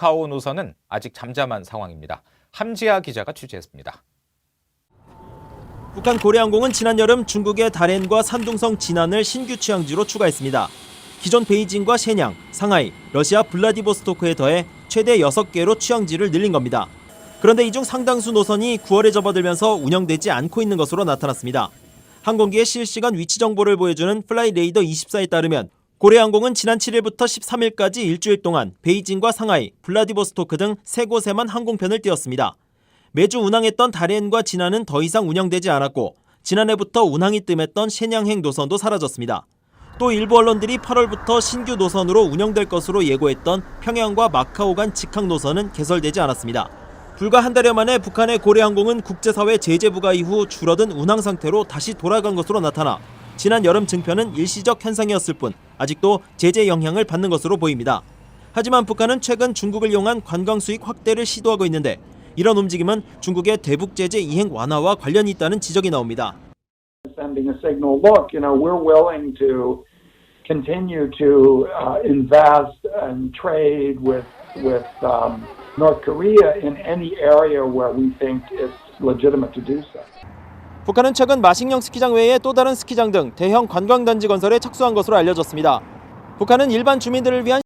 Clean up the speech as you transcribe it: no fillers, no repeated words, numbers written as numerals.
마카오 노선은 아직 잠잠한 상황입니다. 함지아 기자가 취재했습니다. 북한 고래항공은 지난 여름 중국의 다롄과 산둥성 진안을 신규 취항지로 추가했습니다. 기존 베이징과 shenyang, 상하이, 러시아 블라디보스토크에 더해 최대 6개로 취항지를 늘린 겁니다. 그런데 이 중 상당수 노선이 9월에 접어들면서 운영되지 않고 있는 것으로 나타났습니다. 항공기의 실시간 위치 정보를 보여주는 플라이레이더 24에 따르면 고래항공은 지난 7일부터 13일까지 일주일 동안 베이징과 상하이, 블라디보스토크 등 3곳에만 항공편을 띄웠습니다. 매주 운항했던 다롄과 진안은 더 이상 운영되지 않았고 지난해부터 운항이 뜸했던 shenyang행 노선도 사라졌습니다. 또 일부 언론들이 8월부터 신규 노선으로 운영될 것으로 예고했던 평양과 마카오 간 직항 노선은 개설되지 않았습니다. 불과 한 달여 만에 북한의 고래항공은 국제사회 제재 부과 이후 줄어든 운항 상태로 다시 돌아간 것으로 나타나 지난 여름 증편은 일시적 현상이었을 뿐 아직도 제재 영향을 받는 것으로 보입니다. 하지만 북한은 최근 중국을 이용한 관광 수익 확대를 시도하고 있는데 이런 움직임은 중국의 대북 제재 이행 완화와 관련이 있다는 지적이 나옵니다. Sending a signal, look, we're willing to continue to invest and trade with North Korea in any area where we think it's legitimate to do so. 북한은 최근 마식령 스키장 외에 또 다른 스키장 등 대형 관광단지 건설에 착수한 것으로 알려졌습니다. 북한은 일반 주민들을 위한